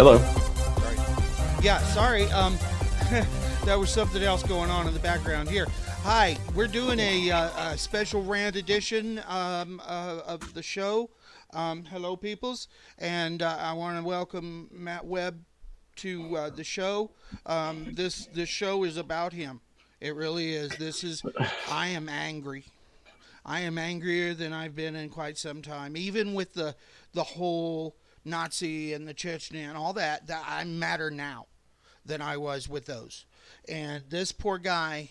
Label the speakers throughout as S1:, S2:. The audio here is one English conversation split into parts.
S1: Hello.
S2: Sorry. Yeah, sorry. There was something else going on in the background here. Hi, we're doing a special rant edition of the show. Hello, peoples, and I want to welcome Matt Webb to the show. This show is about him. It really is. I am angry. I am angrier than I've been in quite some time. Even with the whole Nazi and the Chechnya and all that, that I'm madder now than I was with those. And this poor guy,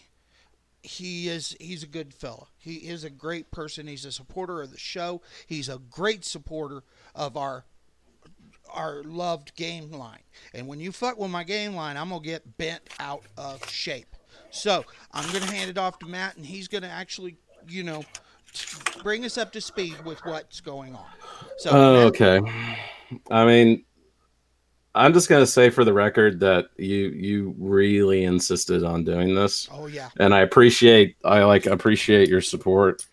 S2: he's a good fella. He is a great person. He's a supporter of the show. He's a great supporter of our loved game line. And when you fuck with my game line, I'm gonna get bent out of shape. So I'm gonna hand it off to Matt, and he's gonna actually, bring us up to speed with what's going on. So Matt,
S1: Okay. I mean, I'm just gonna say for the record that you really insisted on doing this,
S2: oh yeah,
S1: and I appreciate your support.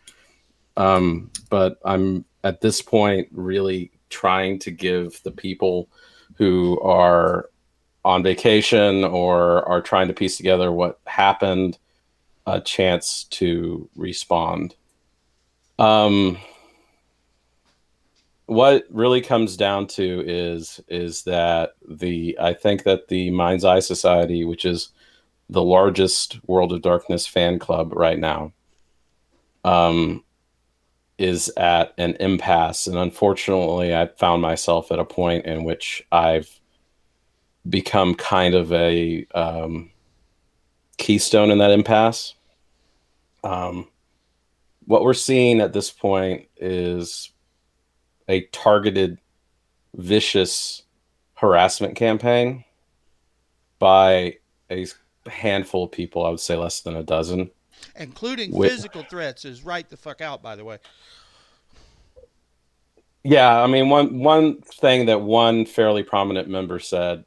S1: But I'm at this point really trying to give the people who are on vacation or are trying to piece together what happened a chance to respond. Um, what really comes down to is that I think that the Mind's Eye Society, which is the largest World of Darkness fan club right now, um, is at an impasse, and unfortunately, I found myself at a point in which I've become kind of a keystone in that impasse. Um, what we're seeing at this point is a targeted, vicious harassment campaign by a handful of people. I would say less than a dozen.
S2: including
S1: With,
S2: physical threats, is right the fuck out. By the way,
S1: yeah, I mean one thing that one fairly prominent member said.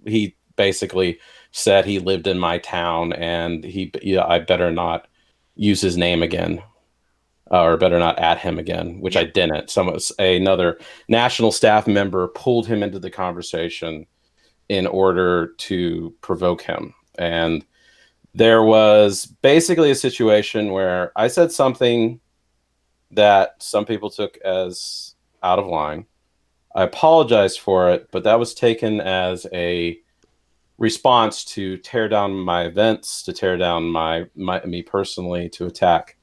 S1: He basically said he lived in my town, and I better not use his name again. Or better not at him again, which I
S2: yeah,
S1: didn't. Another national staff member pulled him into the conversation in order to provoke him. And there was basically a situation where I said something that some people took as out of line. I apologized for it, but that was taken as a response to tear down my events, to tear down me personally, to attack,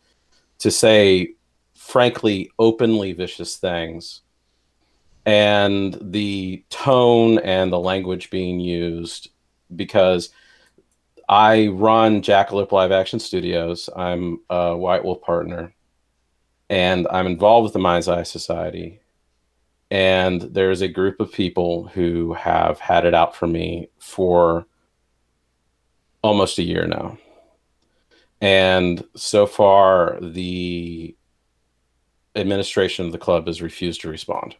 S1: to say frankly openly vicious things. And the tone and the language being used, because I run Jackalope Live Action Studios. I'm a White Wolf partner, and I'm involved with the Mind's Eye Society. And there's a group of people who have had it out for me for almost a year now. And so far, the administration of the club has refused to respond.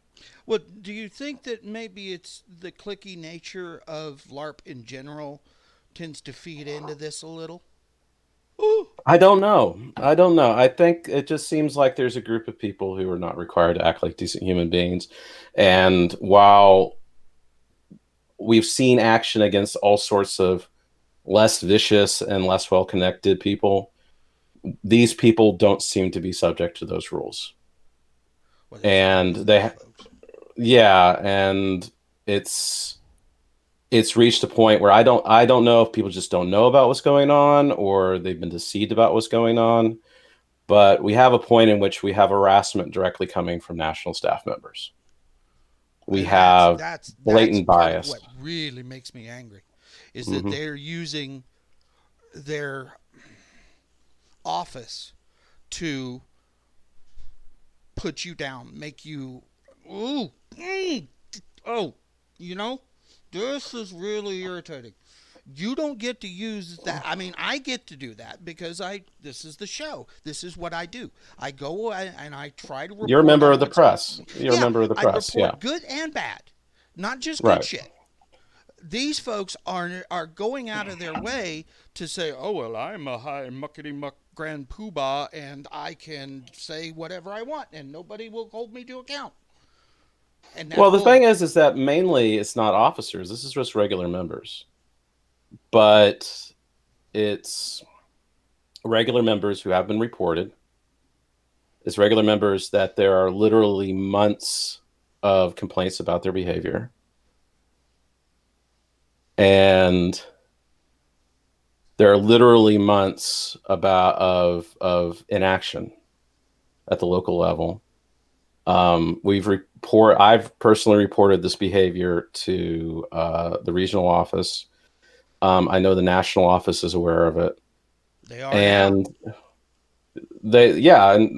S2: well, do you think that maybe it's the clicky nature of LARP in general tends to feed into this a little? Ooh.
S1: I don't know. I don't know. I think it just seems like there's a group of people who are not required to act like decent human beings. And while we've seen action against all sorts of less vicious and less well connected people, these people don't seem to be subject to those rules.
S2: Well, there's
S1: And
S2: always those folks.
S1: yeah, and it's reached a point where I don't know if people just don't know about what's going on or they've been deceived about what's going on. But we have a point in which we have harassment directly coming from national staff members. We
S2: And that's
S1: have
S2: that's that's
S1: blatant
S2: part of
S1: bias.
S2: what really makes me angry, is that
S1: Hmm.
S2: they're using their office to put you down, make you, ooh, oh, you know, this is really irritating. You don't get to use that. I mean, I get to do that because this is the show. This is what I do. I go and I try to
S1: You're a
S2: report
S1: member
S2: on
S1: of the
S2: what's going
S1: press.
S2: on.
S1: You're a
S2: Yeah,
S1: member of the
S2: I
S1: press. Yeah.
S2: report good and bad, not just good
S1: Right.
S2: shit. These folks are going out of their way to say, "Oh well, I'm a high muckety muck grand poobah, and I can say whatever I want, and nobody will hold me to account." And
S1: Well,
S2: that's
S1: the
S2: bull.
S1: thing is that mainly it's not officers. This is just regular members. But it's regular members who have been reported. It's regular members that there are literally months of complaints about their behavior. And there are literally months of inaction at the local level. I've personally reported this behavior to the regional office. I know the national office is aware of it,
S2: They are now.
S1: and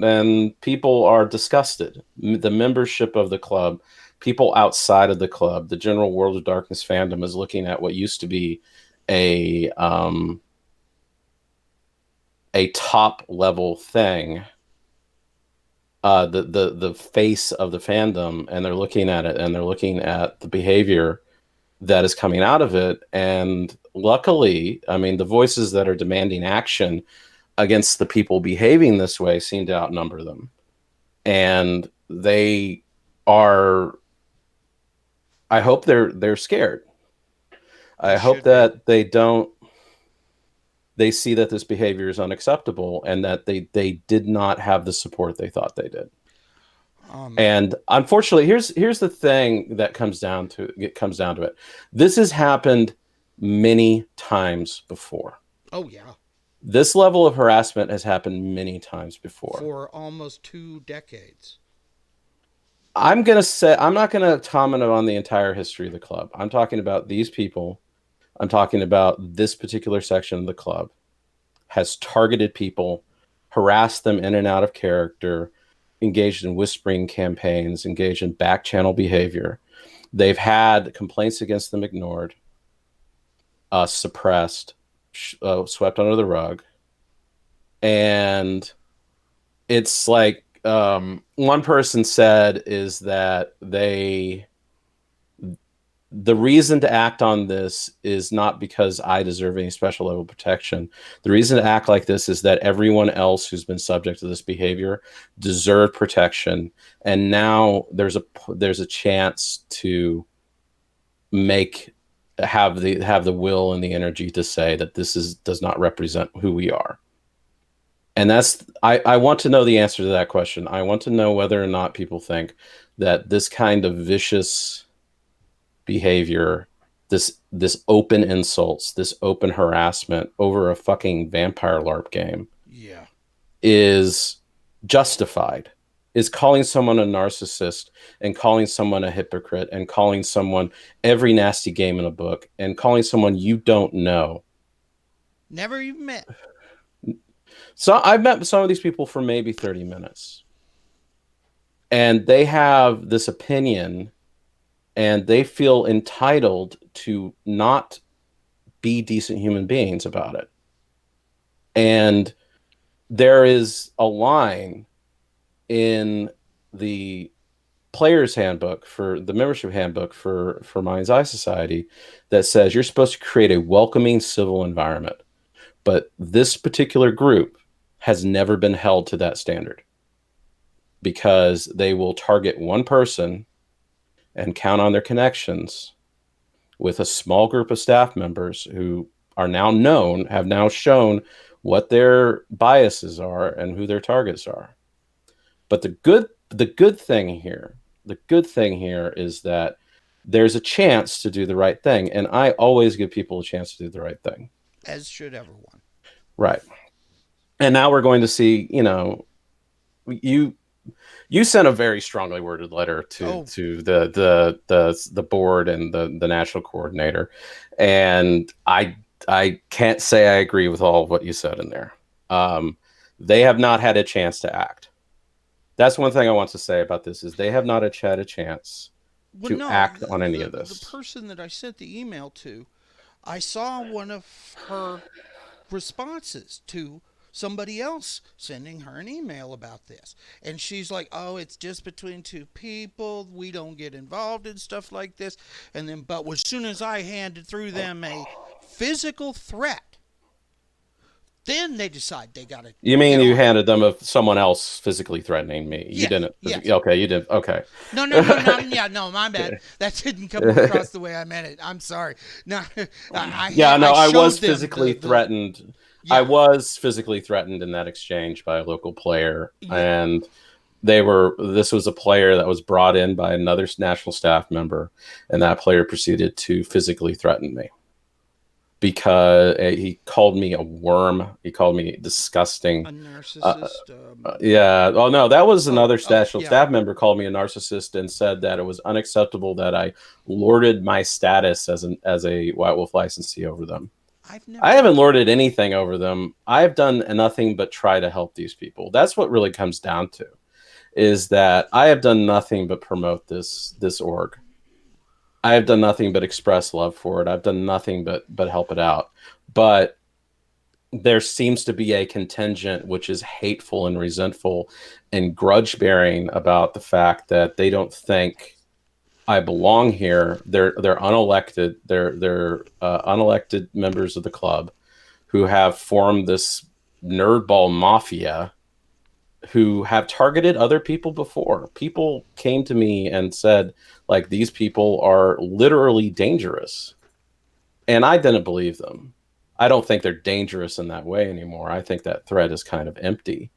S1: and people are disgusted. The membership of the club, people outside of the club, the general World of Darkness fandom is looking at what used to be a um, a top level thing, the face of the fandom, and they're looking at it and they're looking at the behavior that is coming out of it. And luckily, I mean, the voices that are demanding action against the people behaving this way seem to outnumber them. And they are, I hope they're scared.
S2: They
S1: I hope
S2: should be.
S1: that they see that this behavior is unacceptable and that they did not have the support they thought they did.
S2: Um.
S1: And unfortunately, here's the thing that comes down to it. This has happened many times before.
S2: Oh yeah.
S1: This level of harassment has happened many times before.
S2: For almost 2 decades.
S1: I'm not gonna comment on the entire history of the club. I'm talking about these people. I'm talking about this particular section of the club has targeted people, harassed them in and out of character, engaged in whispering campaigns, engaged in back channel behavior. They've had complaints against them ignored, suppressed, swept under the rug. And it's like one person said is that the reason to act on this is not because I deserve any special level of protection. The reason to act like this is that everyone else who's been subject to this behavior deserved protection, and now there's a chance to make have the will and the energy to say that does not represent who we are. And I want to know the answer to that question. I want to know whether or not people think that this kind of vicious behavior, this open insults, this open harassment over a fucking vampire LARP game
S2: Yeah.
S1: is justified. Is calling someone a narcissist and calling someone a hypocrite and calling someone every nasty game in a book and calling someone you don't know.
S2: Never even met.
S1: So I've met some of these people for maybe 30 minutes. And they have this opinion and they feel entitled to not be decent human beings about it. And there is a line in the player's handbook for the membership handbook for Mind's Eye Society that says you're supposed to create a welcoming civil environment. But this particular group has never been held to that standard because they will target one person and count on their connections with a small group of staff members who are now known, have now shown what their biases are and who their targets are. But the good thing here is that there's a chance to do the right thing, and I always give people a chance to do the right thing.
S2: As should everyone.
S1: Right. And now we're going to see, you you sent a very strongly worded letter
S2: Oh,
S1: to the board and the national coordinator, and I can't say I agree with all of what you said in there. They have not had a chance to act. That's one thing I want to say about this is they have not had a chance
S2: well,
S1: to
S2: no.
S1: act on any of
S2: The
S1: this.
S2: person that I sent the email to, I saw one of her responses to somebody else sending her an email about this. And she's like, oh, it's just between two people. We don't get involved in stuff like this. And then, but as soon as I handed through them a physical threat, Then they decide they got to
S1: You mean
S2: get
S1: you
S2: on.
S1: handed them of someone else physically threatening me? You
S2: Yes,
S1: didn't.
S2: yes.
S1: Okay, you did. Okay.
S2: No, no, no, no. Yeah, no, my bad. That didn't come across the way I meant it. I'm sorry. No,
S1: Yeah, no,
S2: I
S1: I
S2: showed
S1: was
S2: them
S1: physically
S2: the
S1: threatened. I
S2: yeah,
S1: was physically threatened in that exchange by a local player,
S2: yeah.
S1: and this was a player that was brought in by another national staff member, and that player proceeded to physically threaten me because he called me a worm. He called me disgusting.
S2: A
S1: Uh,
S2: narcissist.
S1: yeah. Oh no, that was
S2: Oh,
S1: another
S2: oh,
S1: national
S2: yeah.
S1: staff member called me a narcissist and said that it was unacceptable that I lorded my status as a White Wolf licensee over them.
S2: I've
S1: I
S2: never.
S1: haven't lorded anything over them. I've done nothing but try to help these people. That's what really comes down to, is that I have done nothing but promote this org. I have done nothing but express love for it. I've done nothing but help it out. But there seems to be a contingent which is hateful and resentful and grudge bearing about the fact that they don't think I belong here. They're unelected. They're unelected members of the club who have formed this nerdball mafia who have targeted other people before. People came to me and said, like, these people are literally dangerous. And I didn't believe them. I don't think they're dangerous in that way anymore. I think that threat is kind of empty.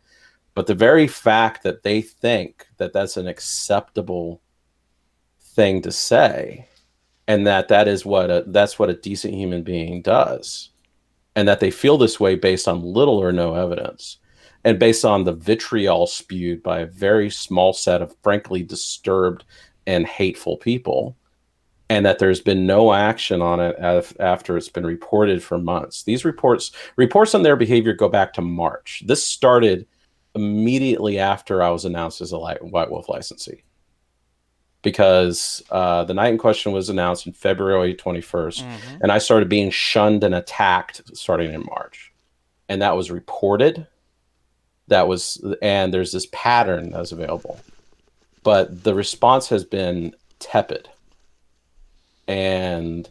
S1: But the very fact that they think that that's an acceptable thing to say, and that's what a decent human being does, and that they feel this way based on little or no evidence, and based on the vitriol spewed by a very small set of frankly disturbed and hateful people, and that there's been no action on it after it's been reported for months. These reports on their behavior go back to March. This started immediately after I was announced as a White Wolf licensee, because the night in question was announced in February 21st, and I started being shunned and attacked starting in March. And that was reported. And there's this pattern that's available. But the response has been tepid. And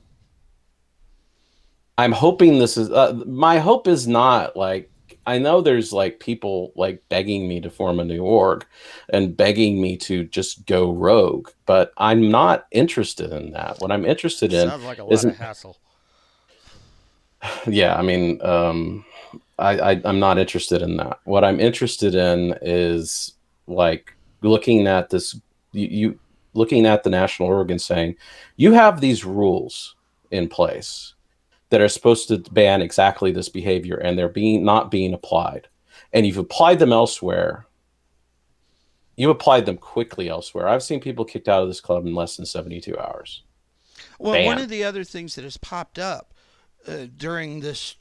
S1: I'm hoping my hope is not like, I know there's like people like begging me to form a new org and begging me to just go rogue, but I'm not interested in that. What I'm interested in
S2: Sounds like a lot
S1: isn't,
S2: of hassle.
S1: yeah, I mean, I'm not interested in that. What I'm interested in is like looking at this, you looking at the national org and saying, you have these rules in place that are supposed to ban exactly this behavior, and they're not being applied. And you've applied them elsewhere. You applied them quickly elsewhere. I've seen people kicked out of this club in less than 72 hours.
S2: Well, one
S1: Bam.
S2: of the other things that has popped up during this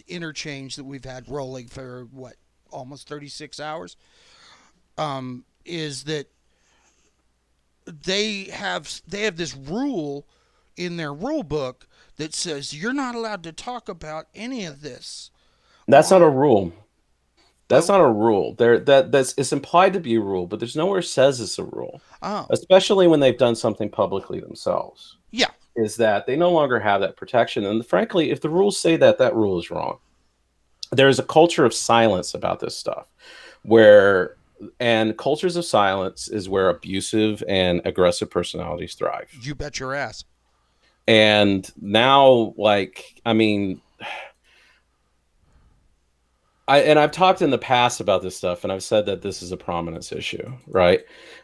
S2: interchange that we've had rolling for what almost 36 hours is that they have this rule in their rule book that says you're not allowed to talk about any of this.
S1: That's not a
S2: On
S1: rule. That's
S2: well,
S1: not a rule. That's it's implied to be a rule, but there's nowhere says it's a rule.
S2: oh
S1: Especially when they've done something publicly themselves.
S2: yeah,
S1: Is that they no longer have that protection. And frankly, if the rules say that, that rule is wrong. There is a culture of silence about this stuff, and cultures of silence is where abusive and aggressive personalities thrive.
S2: you bet your ass.
S1: And now, like, I mean, I've talked in the past about this stuff, and I've said that this is a prominence issue, right?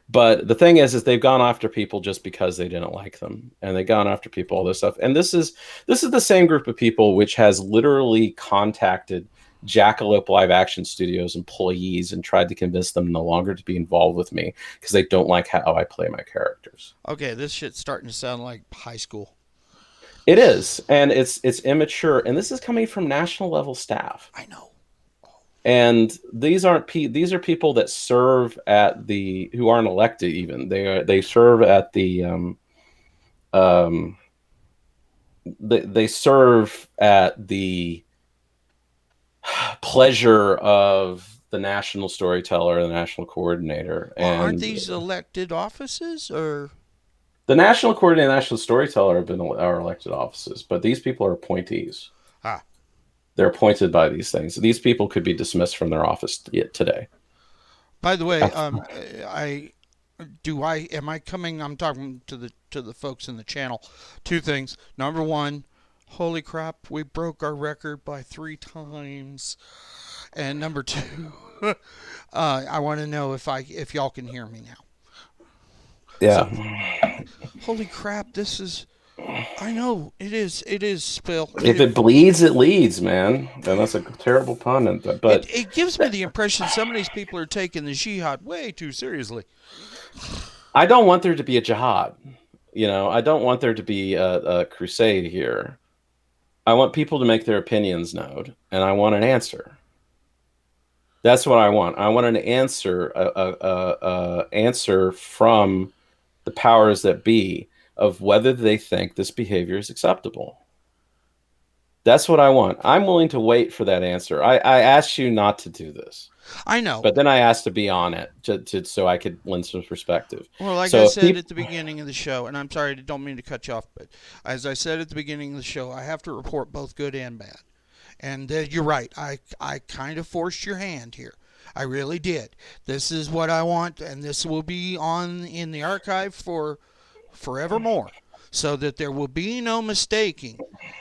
S1: But the thing is they've gone after people just because they didn't like them, and they've gone after people, all this stuff. And this is the same group of people which has literally contacted Jackalope Live Action Studios employees and tried to convince them no longer to be involved with me because they don't like how I play my characters.
S2: Okay, this shit's starting to sound like high school.
S1: It is, and it's immature, and this is coming from national level staff.
S2: I know.
S1: And these are people that serve at who aren't elected even. They serve at they serve at the pleasure of the national storyteller, the national coordinator.
S2: Well,
S1: And
S2: aren't these elected offices or?
S1: the national coordinator and national storyteller are elected offices, but these people are appointees.
S2: Ah,
S1: They're appointed by these things. These people could be dismissed from their office today.
S2: By the way, am I coming? I'm talking to the folks in the channel. Two things. Number one, holy crap, we broke our record by 3 times. And number two, I want to know if y'all can hear me now.
S1: Yeah.
S2: So, holy crap, this is. I know it is. It is Spill.
S1: If it bleeds, it leads, man. And that's a terrible pun. But
S2: it gives me the impression some of these people are taking the jihad way too seriously.
S1: I don't want there to be a jihad. I don't want there to be a crusade here. I want people to make their opinions known, and I want an answer. That's what I want. I want an answer, answer from the powers that be of whether they think this behavior is acceptable. That's what I want. I'm willing to wait for that answer. I asked you not to do this.
S2: I know.
S1: But then I asked to be on it so I could lend some perspective.
S2: Well, like I said at the beginning of the show, and I'm sorry, I don't mean to cut you off, but as I said at the beginning of the show, I have to report both good and bad. And you're right. I kind of forced your hand here. I really did. This is what I want, and this will be in the archive for forevermore, so that there will be no mistaking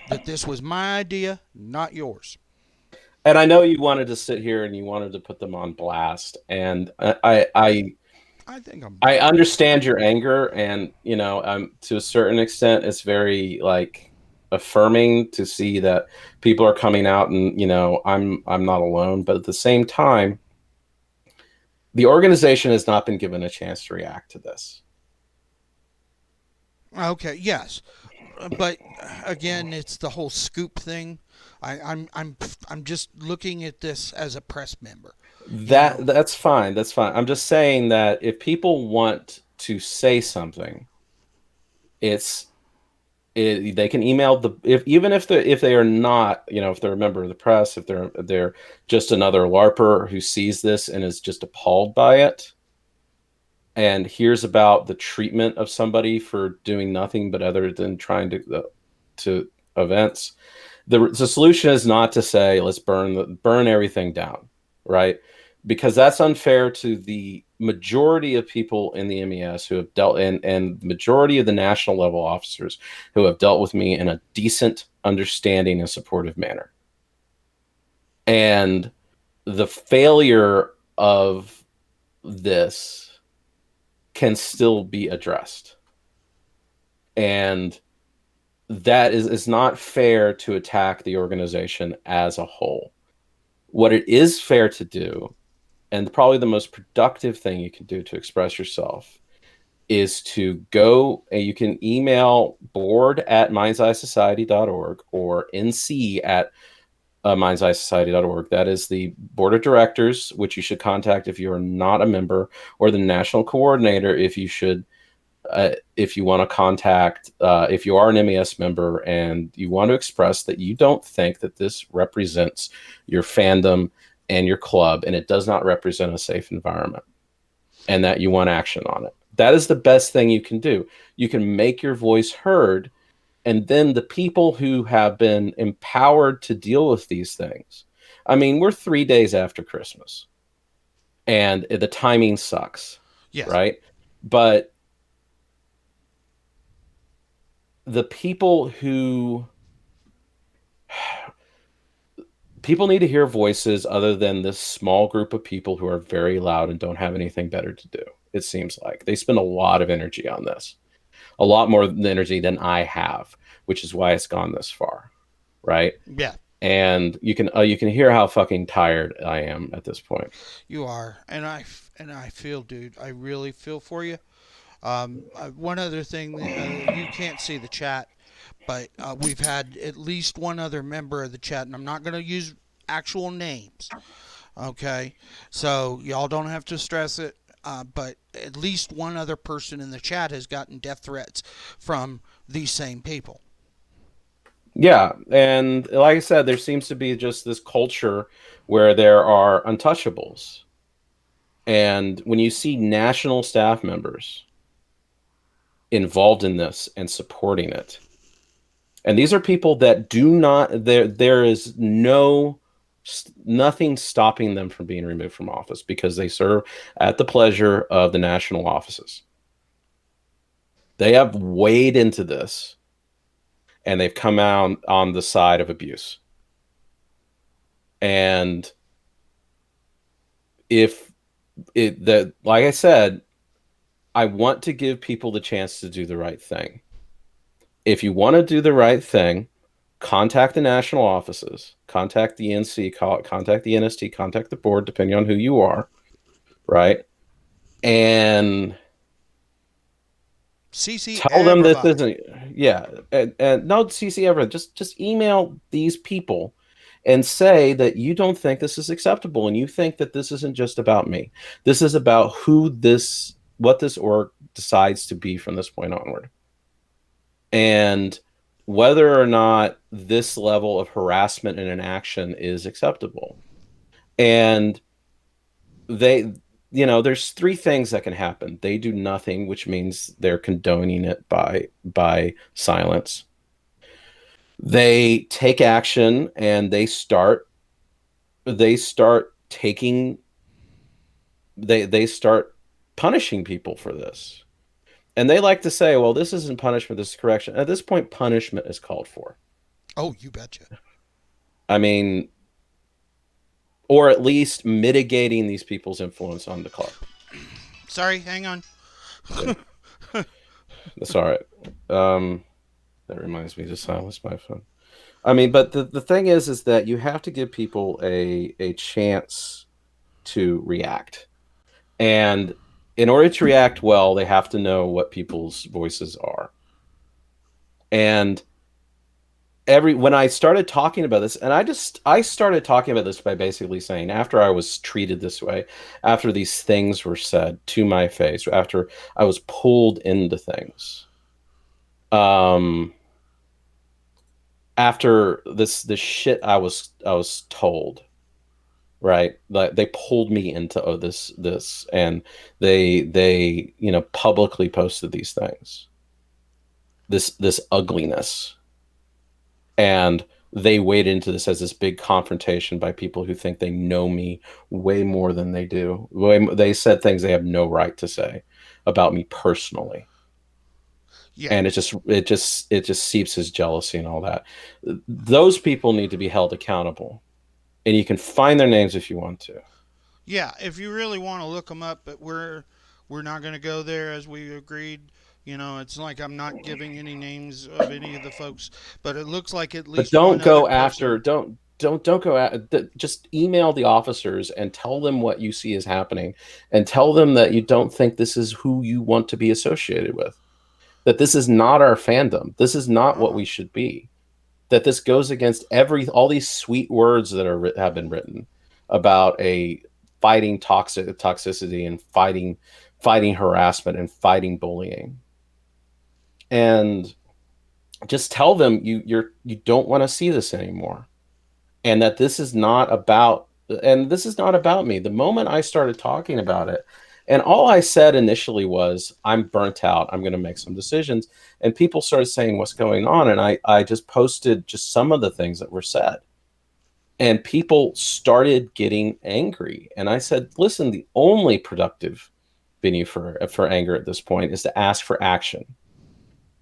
S2: that this was my idea, not yours.
S1: And I know you wanted to sit here and you wanted to put them on blast, and I
S2: think
S1: I understand your anger, and to a certain extent, it's very affirming to see that people are coming out, and I'm not alone. But at the same time, the organization has not been given a chance to react to this.
S2: Okay, yes, but again, it's the whole scoop thing. I'm just looking at this as a press member.
S1: That's fine. That's fine. I'm just saying that if people want to say something, they can email even if they are not, if they're a member of the press, if they're just another LARPer who sees this and is just appalled by it, and hears about the treatment of somebody for doing nothing but other than trying to events. The solution is not to say let's burn everything down, right? Because that's unfair to the majority of people in the MES who have dealt and the majority of the national level officers who have dealt with me in a decent, understanding, and supportive manner. And the failure of this can still be addressed. And that is not fair to attack the organization as a whole. What it is fair to do, and probably the most productive thing you can do to express yourself, is to go, and you can email board@mindseysociety.org or nc@mindseysociety.org. That is the board of directors, which you should contact if you are not a member, or the national coordinator if you want to contact, if you are an MES member and you want to express that you don't think that this represents your fandom and your club, and it does not represent a safe environment, and that you want action on it. That is the best thing you can do. You can make your voice heard, and then the people who have been empowered to deal with these things. I mean, we're 3 days after Christmas, and the timing sucks,
S2: yes.
S1: Right? But the people need to hear voices other than this small group of people who are very loud and don't have anything better to do. It seems like they spend a lot of energy on this, a lot more energy than I have, which is why it's gone this far, right?
S2: Yeah.
S1: And you can hear how fucking tired I am at this point.
S2: You are, and I feel, dude, I really feel for you. One other thing, you can't see the chat, but we've had at least one other member of the chat, and I'm not going to use actual names, okay? So y'all don't have to stress it, but at least one other person in the chat has gotten death threats from these same people.
S1: Yeah, and like I said, there seems to be just this culture where there are untouchables. And when you see national staff members involved in this and supporting it, And these are people that do not, there is nothing stopping them from being removed from office because they serve at the pleasure of the national offices. They have weighed into this and they've come out on the side of abuse. And if it, that, like I said, I want to give people the chance to do the right thing. If you want to do the right thing, contact the national offices, contact the NC, contact the NST, contact the board, depending on who you are, right? And
S2: CC
S1: tell them this
S2: everybody.
S1: isn't, yeah, and no CC ever. Just email these people and say that you don't think this is acceptable, and you think that this isn't just about me. This is about what this org decides to be from this point onward, and whether or not this level of harassment in an action is acceptable. And they, there's three things that can happen. They do nothing, which means they're condoning it by silence. They take action and taking they start punishing people for this. And they like to say, well, this isn't punishment, this is correction. At this point, punishment is called for.
S2: Oh, you betcha.
S1: I mean, or at least mitigating these people's influence on the club.
S2: Sorry, hang on.
S1: Yeah. That's all right. That reminds me to silence my phone. I mean, but the thing is that you have to give people a chance to react. And in order to react well, they have to know what people's voices are. And when I started talking about this, and I started talking about this by basically saying, after I was treated this way, after these things were said to my face, after I was pulled into things, after this shit I was told, right? Like they pulled me into this, and they publicly posted these things, this ugliness. And they waded into this as this big confrontation by people who think they know me way more than they do. They said things they have no right to say about me personally.
S2: Yeah.
S1: And it just seeps his jealousy and all that. Those people need to be held accountable. And you can find their names if you want to.
S2: Yeah, if you really want to look them up, but we're not going to go there as we agreed. It's like I'm not giving any names of any of the folks, but it looks like at
S1: But
S2: least one
S1: don't
S2: other
S1: go
S2: person.
S1: after, don't go at, just email the officers and tell them what you see is happening, and tell them that you don't think this is who you want to be associated with, that this is not our fandom, this is not what
S2: Uh-huh.
S1: we should be, that this goes against all these sweet words that have been written about a fighting toxicity and fighting harassment and fighting bullying. And just tell them you don't want to see this anymore, and that this is not about me. The moment I started talking about it, and all I said initially was, I'm burnt out, I'm going to make some decisions, and people started saying, what's going on? And I just posted just some of the things that were said, and people started getting angry. And I said, listen, the only productive venue for anger at this point is to ask for action.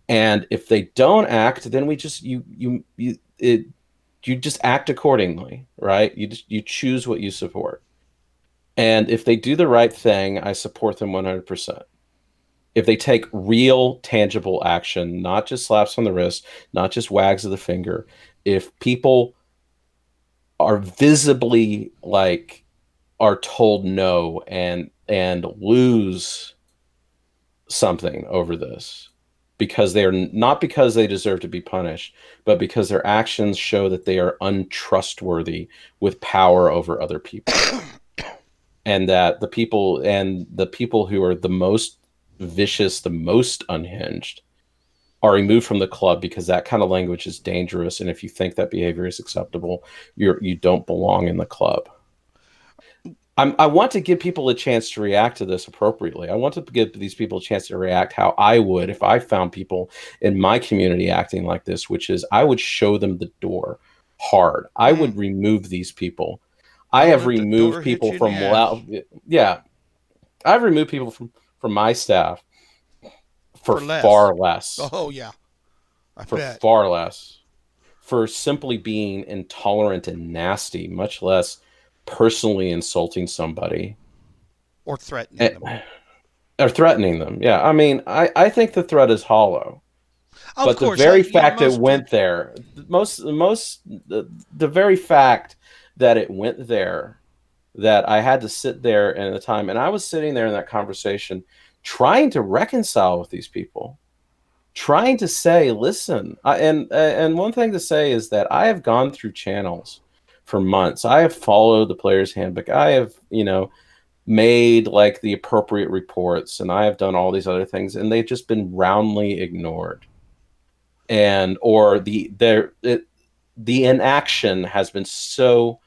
S1: And if they don't act, then we just you just act accordingly, right? You choose what you support. And if they do the right thing, I support them 100%. If they take real tangible action, not just slaps on the wrist, not just wags of the finger, if people are visibly are told no and lose something over this, because they are not, because they deserve to be punished, but because their actions show that they are untrustworthy with power over other people. And that the people who are the most vicious, the most unhinged, are removed from the club, because that kind of language is dangerous. And if you think that behavior is acceptable, you don't belong in the club. I want to give people a chance to react to this appropriately. I want to give these people a chance to react how I would if I found people in my community acting like this, which is I would show them the door hard. I would remove these people. I
S2: Don't
S1: have
S2: let the
S1: removed
S2: door hit
S1: people
S2: you in the
S1: from,
S2: ass.
S1: yeah, I've removed people from my staff for
S2: For less.
S1: far less,
S2: Oh yeah, I
S1: for
S2: bet.
S1: far less, for simply being intolerant and nasty, much less personally insulting somebody.
S2: Or threatening them.
S1: Eh, or threatening them. Yeah, I mean, I think the threat is hollow,
S2: Of
S1: but the
S2: course,
S1: very fact it
S2: most
S1: went there, the very fact that it went there, that I had to sit there in the time, and I was sitting there in that conversation, trying to reconcile with these people, trying to say, listen, and one thing to say is that I have gone through channels for months. I have followed the player's handbook. I have, made like the appropriate reports, and I have done all these other things, and they've just been roundly ignored. And or the inaction has been so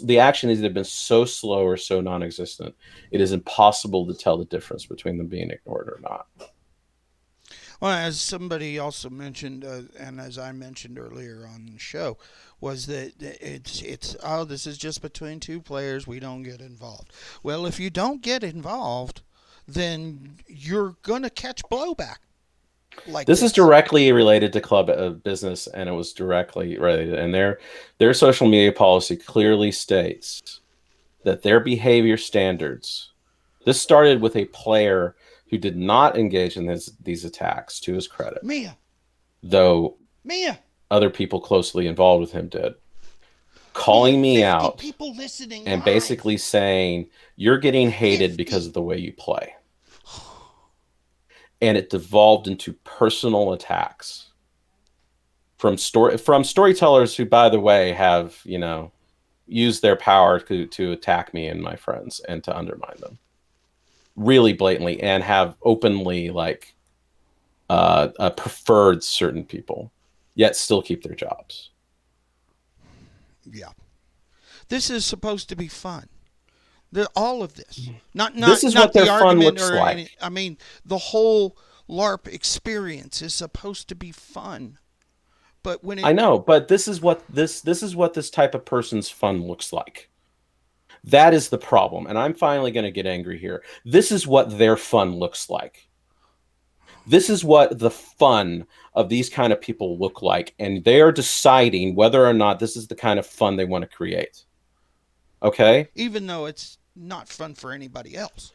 S1: the action has either been so slow or so non-existent, it is impossible to tell the difference between them being ignored or not.
S2: well, as somebody also mentioned, and as I mentioned earlier on the show, was that it's oh, this is just between two players. We don't get involved. Well, if you don't get involved, then you're gonna catch blowback like
S1: This is
S2: this.
S1: directly related to club business, and it was directly related, and their social media policy clearly states that their behavior standards, this started with a player who did not engage in these attacks, to his credit,
S2: Mia,
S1: though
S2: Mia,
S1: other people closely involved with him did,
S2: we have
S1: calling me
S2: 50
S1: out
S2: people listening
S1: and
S2: live.
S1: basically saying, you're getting hated because
S2: 50.
S1: of the way you play. And it devolved into personal attacks from storytellers who, by the way, have, used their power to attack me and my friends and to undermine really blatantly, and have openly like preferred certain people, yet still keep their jobs.
S2: Yeah, this is supposed to be fun. All of this, not
S1: This
S2: not
S1: is what
S2: not
S1: their
S2: the
S1: fun
S2: argument
S1: looks
S2: or any.
S1: like.
S2: I mean, the whole LARP experience is supposed to be fun, but when
S1: I
S2: it
S1: know, but this is what this type of person's fun looks like. That is the problem, and I'm finally going to get angry here. This is what their fun looks like. This is what the fun of these kind of people look like, and they are deciding whether or not this is the kind of fun they want to create. Okay?
S2: even though it's not fun for anybody else.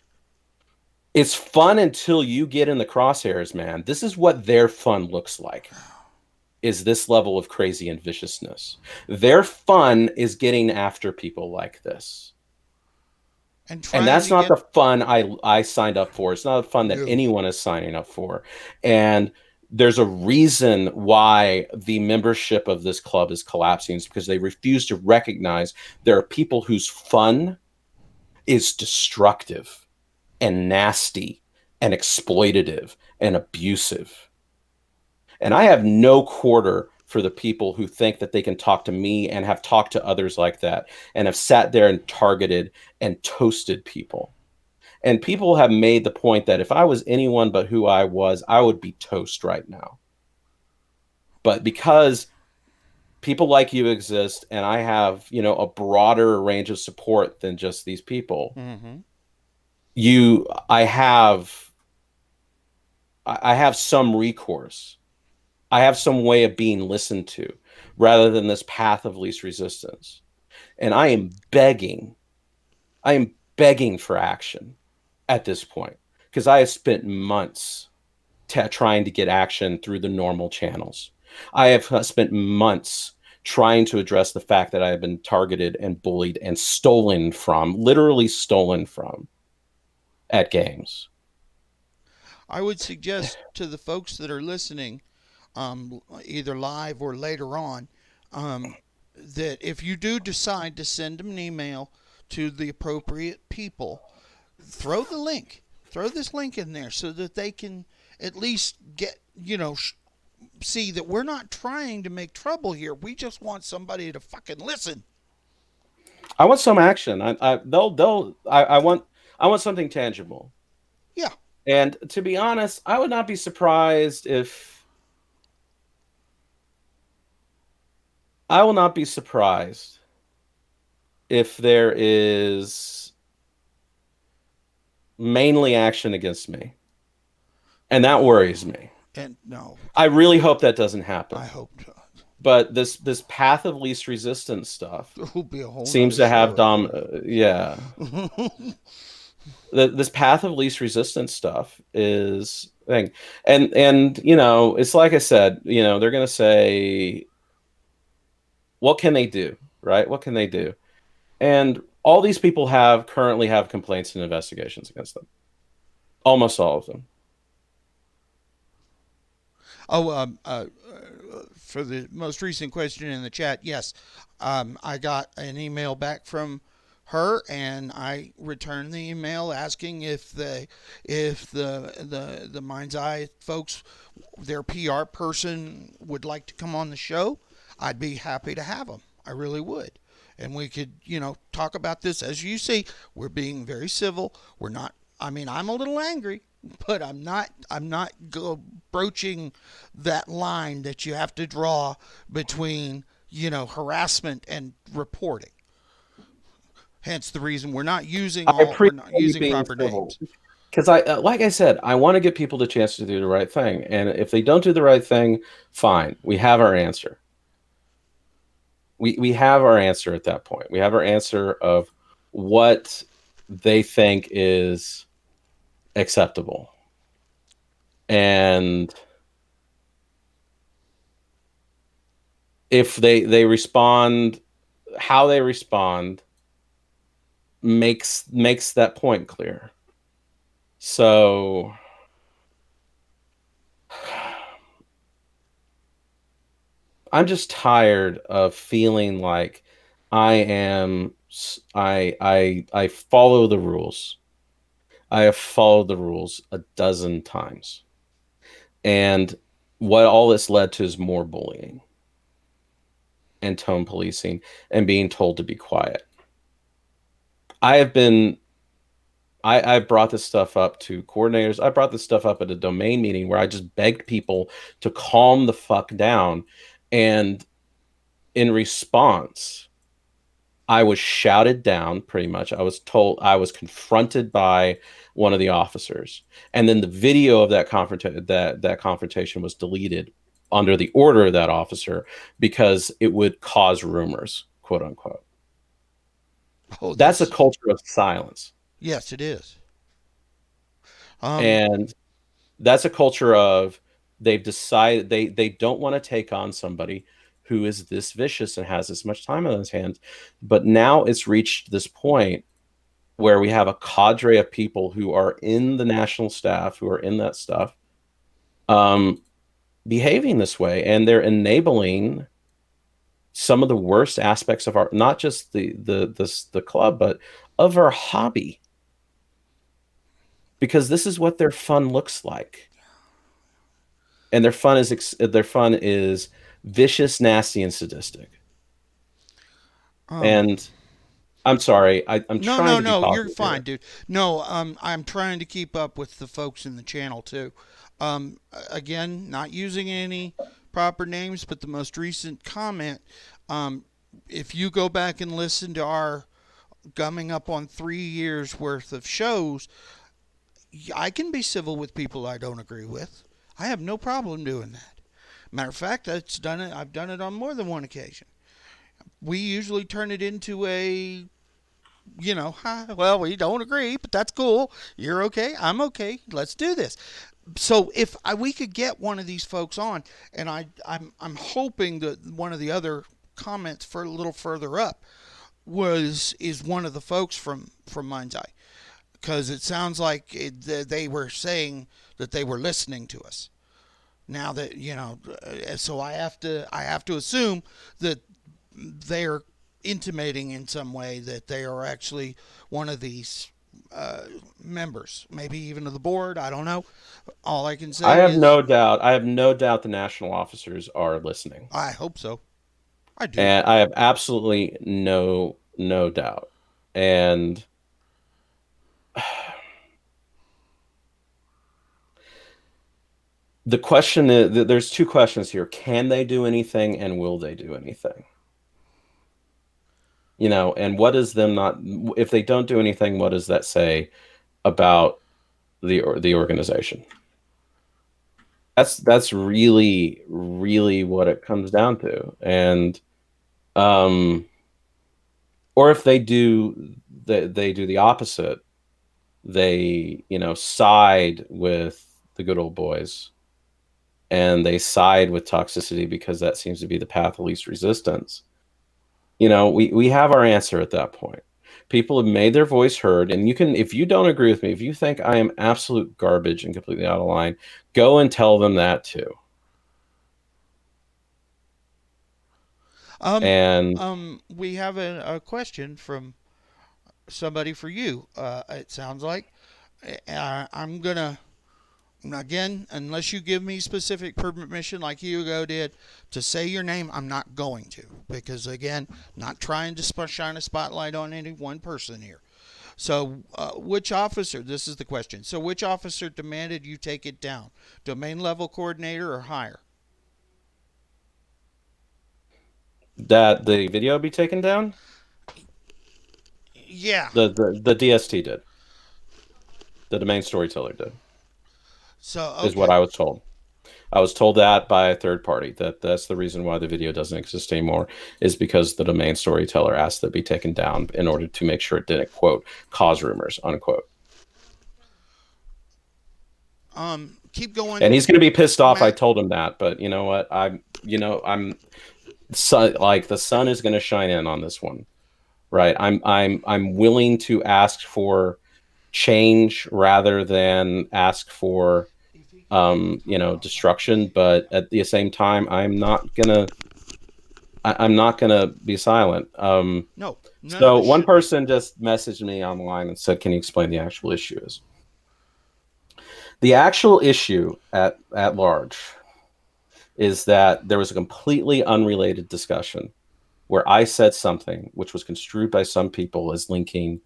S1: It's fun until you get in the crosshairs, man. This is what their fun looks like. Is this level of crazy and viciousness. Their fun is getting after people like this.
S2: And
S1: And
S2: trying
S1: that's
S2: to
S1: not
S2: get
S1: the fun I signed up for. It's not the fun that
S2: no.
S1: anyone is signing up for. And there's a reason why the membership of this club is collapsing. It's because they refuse to recognize there are people whose fun is destructive and nasty and exploitative and abusive. And I have no quarter for the people who think that they can talk to me and have talked to others like that and have sat there and targeted and toasted people. And people have made the point that if I was anyone but who I was, I would be toast right now. But because people like you exist and I have, a broader range of support than just these people,
S2: Mm-hmm.
S1: you I have some recourse. I have some way of being listened to rather than this path of least resistance. And I am begging for action at this point because I have spent months trying to get action through the normal channels. I have spent months trying to address the fact that I have been targeted and bullied and stolen from, literally stolen from, at games.
S2: I would suggest to the folks that are listening, either live or later on, that if you do decide to send them an email to the appropriate people, throw the link, throw this link in there so that they can at least get, see that we're not trying to make trouble here. We just want somebody to fucking listen.
S1: I want some action. I want something tangible.
S2: Yeah.
S1: And to be honest, I would not be surprised if I will not be surprised if there is mainly action against me. And that worries me.
S2: And no,
S1: I really hope that doesn't happen.
S2: I hope not.
S1: But this path of least resistance stuff
S2: There will be a whole
S1: seems
S2: nother
S1: to have
S2: show,
S1: yeah. This path of least resistance stuff is thing. And you know, it's like I said, you know, they're gonna say, what can they do? Right? What can they do? And all these people currently have complaints and investigations against them. Almost all of them.
S2: Oh, for the most recent question in the chat, yes, I got an email back from her, and I returned the email asking if the Mind's Eye folks, their PR person, would like to come on the show. I'd be happy to have them. I really would. And we could, talk about this. As you see, we're being very civil. We're not. I mean, I'm a little angry, but I'm not. Broaching that line that you have to draw between, harassment and reporting. Hence the reason we're not using proper names.
S1: Because like I said, I want to give people the chance to do the right thing, and if they don't do the right thing, fine. We have our answer. We have our answer at that point. We have our answer of what they think is acceptable. And if they respond, how they respond makes that point clear. So I'm just tired of feeling like I follow the rules. I have followed the rules a dozen times. And what all this led to is more bullying and tone policing and being told to be quiet. I brought this stuff up to coordinators. I brought this stuff up at a domain meeting where I just begged people to calm the fuck down. And in response, I was shouted down pretty much. I was confronted by one of the officers. And then the video of that confrontation was deleted under the order of that officer because it would cause rumors, quote unquote. Oh, that's a culture of silence.
S2: Yes, it is.
S1: And that's a culture of, they've decided they don't want to take on somebody who is this vicious and has this much time on his hands. But now it's reached this point where we have a cadre of people who are in the national staff, who are in that stuff, behaving this way, and they're enabling some of the worst aspects of our, not just the club, but of our hobby, because this is what their fun looks like. And their fun is vicious, nasty, and sadistic. And I'm sorry, I'm trying to be positive.
S2: You're fine, dude. No, I'm trying to keep up with the folks in the channel too. Again, not using any proper names, but the most recent comment. If you go back and listen to our gumming up on 3 years worth of shows, I can be civil with people I don't agree with. I have no problem doing that. Matter of fact, I've done it on more than one occasion. We usually turn it into a, well, we don't agree, but that's cool. You're okay. I'm okay. Let's do this. So if we could get one of these folks on, and I'm hoping that one of the other comments for a little further up is one of the folks from Mind's Eye, because it sounds like they were saying that they were listening to us. Now that, so I have to assume that they're intimating in some way that they are actually one of these members, maybe even of the board. I don't know. All I can say
S1: I have no doubt the national officers are listening.
S2: I hope so. I do.
S1: And I have absolutely no no doubt. And the question is, there's two questions here. Can they do anything, and will they do anything? And what is them not, if they don't do anything, what does that say about the organization? That's really, really what it comes down to. And um or if they do the opposite, they side with the good old boys, and they side with toxicity because that seems to be the path of least resistance. We have our answer at that point. People have made their voice heard, and you can, if you don't agree with me, if you think I am absolute garbage and completely out of line, go and tell them that too. And
S2: We have a question from somebody for you. It sounds like I'm gonna again, unless you give me specific permission, like Hugo did, to say your name, I'm not going to, because again, not trying to shine a spotlight on any one person here. So, which officer? This is the question. So, which officer demanded you take it down? Domain level coordinator or higher?
S1: that the video be taken down?
S2: Yeah.
S1: The DST did. The domain storyteller did,
S2: So,
S1: is what
S2: okay.
S1: I was told. I was told that by a third party, that that's the reason why the video doesn't exist anymore, is because the domain storyteller asked that it be taken down in order to make sure it didn't, quote, cause rumors, unquote.
S2: Keep going,
S1: And he's going to be pissed off. I
S2: Matt.
S1: told him that, but you know what? I'm like, the sun is going to shine in on this one, right? I'm willing to ask for change rather than ask for destruction, but at the same time, I'm not gonna be silent.
S2: No, none of
S1: So
S2: us
S1: one
S2: should be.
S1: person just messaged me online and said, "Can you explain the actual issue?" Is the actual issue at large is that there was a completely unrelated discussion where I said something which was construed by some people as linking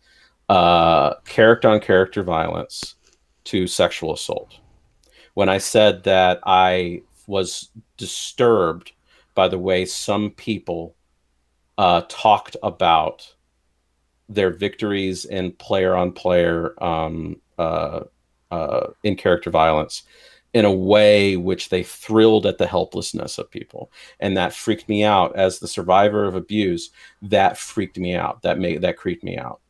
S1: character on character violence to sexual assault. When I said that I was disturbed by the way some people talked about their victories in player on player in character violence in a way which they thrilled at the helplessness of people, and that freaked me out as the survivor of abuse. That freaked me out. That creeped me out.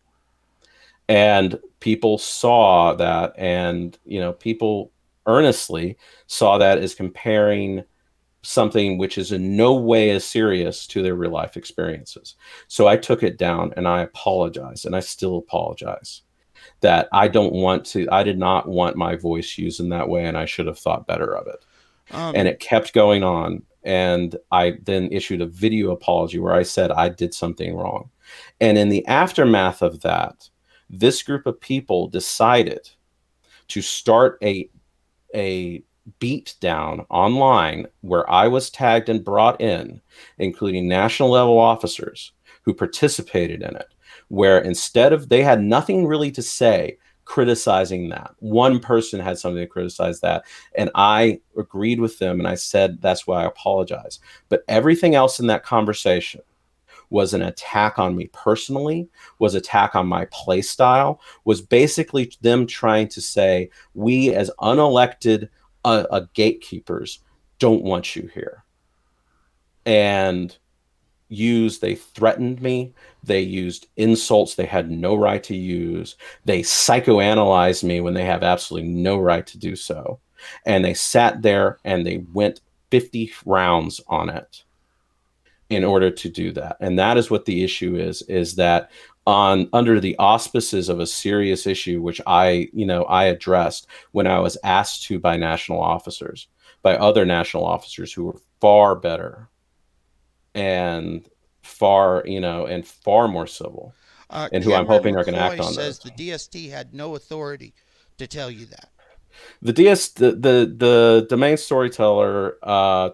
S1: And people saw that, and people earnestly saw that as comparing something which is in no way as serious to their real life experiences. So I took it down, and I apologize, and I still apologize that I did not want my voice used in that way, and I should have thought better of it. And
S2: Um,
S1: it kept going on. And I then issued a video apology where I said I did something wrong. And in the aftermath of that, this group of people decided to start a beat down online where I was tagged and brought in, including national level officers who participated in it, where instead of, they had nothing really to say criticizing that. One person had something to criticize that, and I agreed with them, and I said that's why I apologize. But everything else in that conversation was an attack on me personally, was attack on my play style, was basically them trying to say, we as unelected gatekeepers don't want you here. And they threatened me. They used insults they had no right to use. They psychoanalyzed me when they have absolutely no right to do so. And they sat there and they went 50 rounds on it in order to do that. And that is what the issue is that on under the auspices of a serious issue, which I addressed when I was asked to by other national officers who were far better and far more civil, and who I'm
S2: Cameron
S1: hoping are going to act
S2: McCoy
S1: on
S2: says
S1: those.
S2: the DST had no authority to tell you that.
S1: The domain storyteller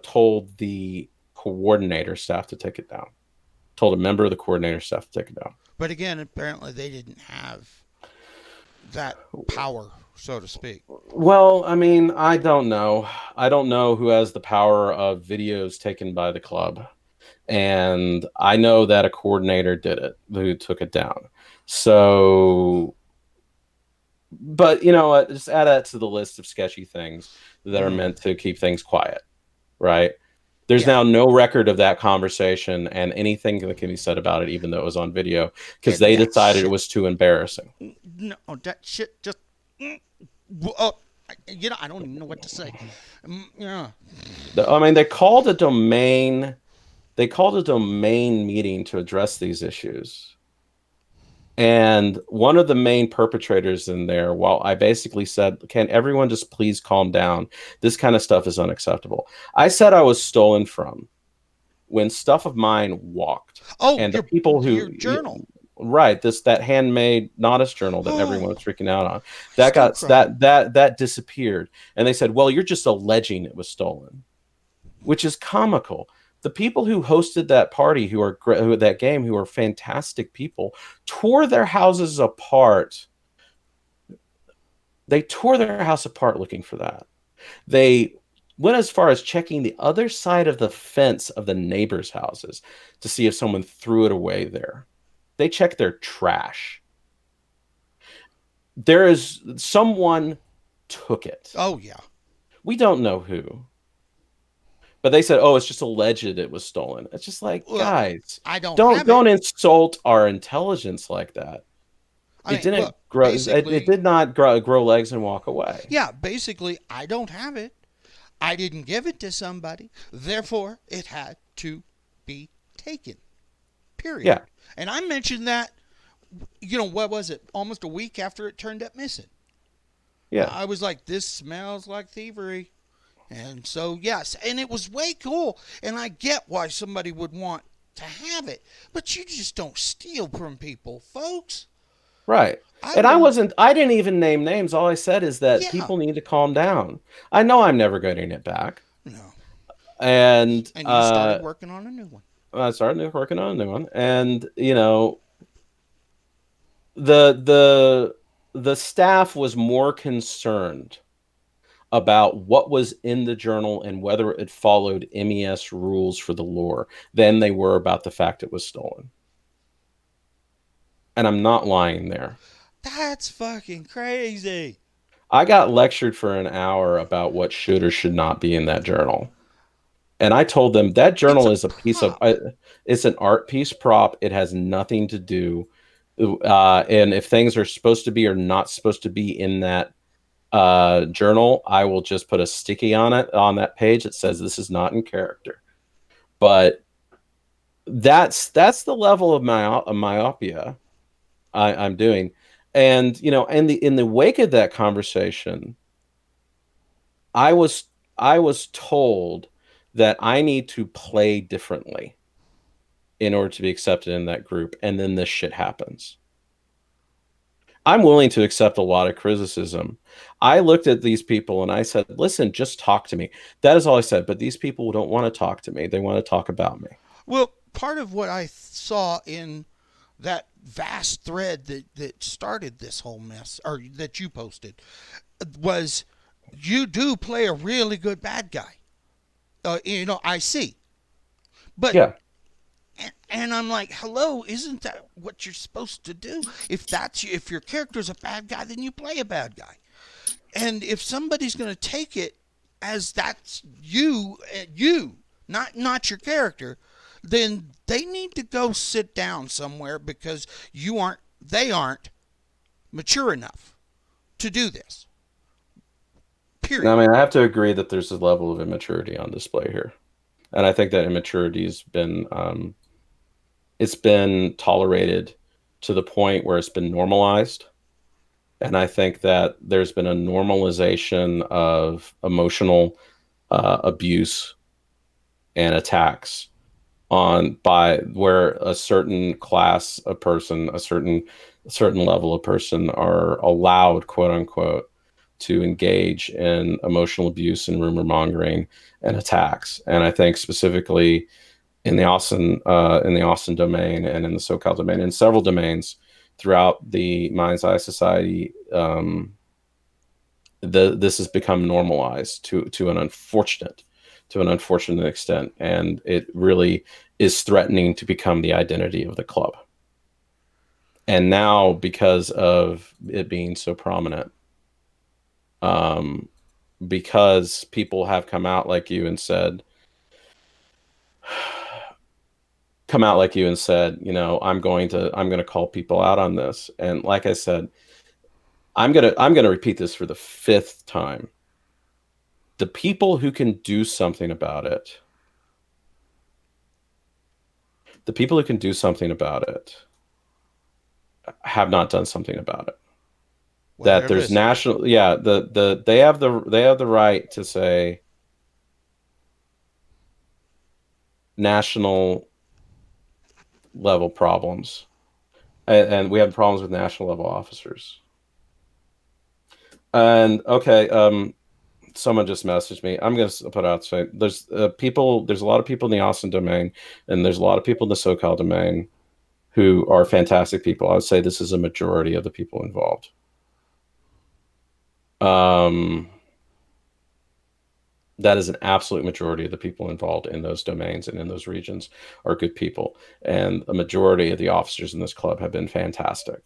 S1: told the coordinator staff to take it down. told a member of the coordinator staff to take it down.
S2: But again, apparently they didn't have that power, so to speak.
S1: Well, I mean, I don't know. I don't know who has the power of videos taken by the club. And I know that a coordinator did it, who took it down. So, but you know what? Just add that to the list of sketchy things that are meant to keep things quiet, right? There's now no record of that conversation and anything that can be said about it, even though it was on video, because they decided it was too embarrassing.
S2: No, that shit just. You know, I don't even know what to say. Yeah.
S1: I mean, they called a domain meeting to address these issues. And one of the main perpetrators in there, while I basically said, can everyone just please calm down? This kind of stuff is unacceptable. I said I was stolen from when stuff of mine walked.
S2: Oh,
S1: and the people who
S2: your journal.
S1: Right, that handmade Nodist journal that everyone was freaking out on. That disappeared. And they said, well, you're just alleging it was stolen, which is comical. The people who hosted that party, who are fantastic people, tore their houses apart. They tore their house apart looking for that. They went as far as checking the other side of the fence of the neighbors' houses to see if someone threw it away there. They checked their trash. Someone took it.
S2: Oh, yeah.
S1: We don't know who. But they said, "Oh, it's just alleged it was stolen." It's just like, guys, don't insult our intelligence like that. It did not grow legs and walk away.
S2: Yeah, basically, I don't have it. I didn't give it to somebody. Therefore, it had to be taken. Period.
S1: Yeah.
S2: And I mentioned that, you know, what was it? Almost a week after it turned up missing.
S1: Yeah.
S2: I was like, this smells like thievery. And so, yes, and it was way cool. And I get why somebody would want to have it. But you just don't steal from people, folks.
S1: Right. I didn't even name names. All I said is that people need to calm down. I know I'm never getting it back.
S2: No.
S1: And
S2: you started working on a new one.
S1: I started working on a new one. And, you know, the staff was more concerned about what was in the journal and whether it followed MES rules for the lore than they were about the fact it was stolen. And I'm not lying there.
S2: That's fucking crazy.
S1: I got lectured for an hour about what should or should not be in that journal. And I told them that journal is a piece of, it's an art piece prop. It has nothing to do. And if things are supposed to be or not supposed to be in that journal, I will just put a sticky on it on that page that says this is not in character. But that's the level of myopia I'm doing. And you know, in the wake of that conversation, I was told that I need to play differently in order to be accepted in that group, and then this shit happens. I'm willing to accept a lot of criticism. I looked at these people and I said, listen, just talk to me. That is all I said. But these people don't want to talk to me. They want to talk about me.
S2: Well, part of what I saw in that vast thread that started this whole mess, or that you posted, was you do play a really good bad guy. You know, I see. But
S1: yeah.
S2: And I'm like, hello, isn't that what you're supposed to do? If your character's a bad guy, then you play a bad guy. And if somebody's going to take it as that's you, not your character, then they need to go sit down somewhere, because they aren't mature enough to do this. Period.
S1: I mean, I have to agree that there's a level of immaturity on display here. And I think that immaturity has been, it's been tolerated to the point where it's been normalized. And I think that there's been a normalization of emotional abuse and attacks by where a certain class of person, a certain level of person are allowed, quote unquote, to engage in emotional abuse and rumor mongering and attacks. And I think specifically in the Austin domain and in the SoCal domain, in several domains throughout the Mind's Eye Society. This has become normalized to an unfortunate extent, and it really is threatening to become the identity of the club. And now, because of it being so prominent, because people have come out like you and said, you know, I'm going to call people out on this. And like I said, I'm gonna repeat this for the 5th time. The people who can do something about it, have not done something about it.
S2: Well,
S1: That there's national, they have the right to say national level problems, and we have problems with national level officers. And okay, someone just messaged me. I'm going to put out say there's a lot of people in the Austin domain, and there's a lot of people in the SoCal domain who are fantastic people. I would say this is a majority of the people involved. That is an absolute majority of the people involved in those domains and in those regions are good people. And a majority of the officers in this club have been fantastic.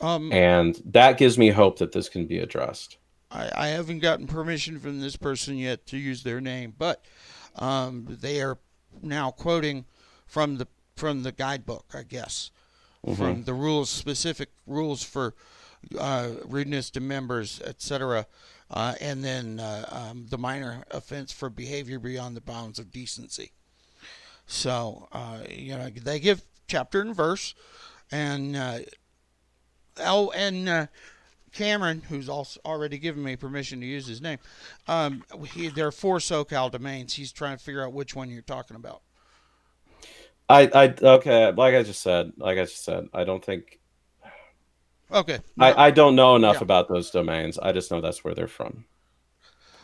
S1: And that gives me hope that this can be addressed.
S2: I haven't gotten permission from this person yet to use their name, but they are now quoting from the guidebook, I guess, from the specific rules for rudeness to members, etc., and then the minor offense for behavior beyond the bounds of decency. So you know, they give chapter and verse, and Cameron, who's also already given me permission to use his name, there are 4 SoCal domains. He's trying to figure out which one you're talking about.
S1: Okay, like I just said, I don't think.
S2: Okay.
S1: No. I don't know enough about those domains. I just know that's where they're from,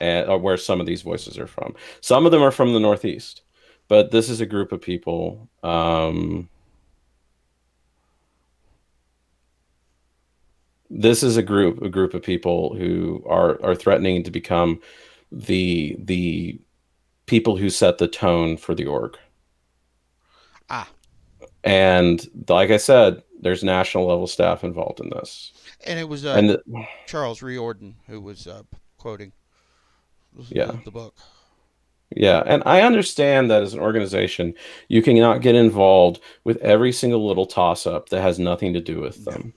S1: or where some of these voices are from. Some of them are from the Northeast, but this is a group of people. This is a group of people who are threatening to become the people who set the tone for the org. And like I said, there's national level staff involved in this.
S2: And it was Charles Riordan who was quoting the book.
S1: Yeah, and I understand that as an organization, you cannot get involved with every single little toss-up that has nothing to do with them.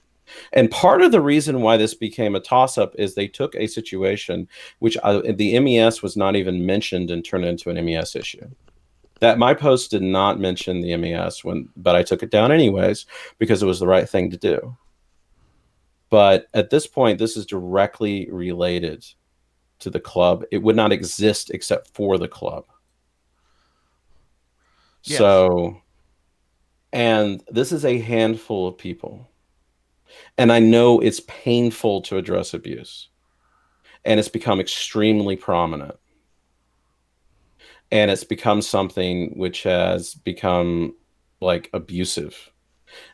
S1: And part of the reason why this became a toss-up is they took a situation which the MES was not even mentioned and turned into an MES issue. That my post did not mention the MES, but I took it down anyways because it was the right thing to do. But at this point, this is directly related to the club. It would not exist except for the club. Yes. So, and this is a handful of people. And I know it's painful to address abuse. And it's become extremely prominent. And it's become something which has become like abusive.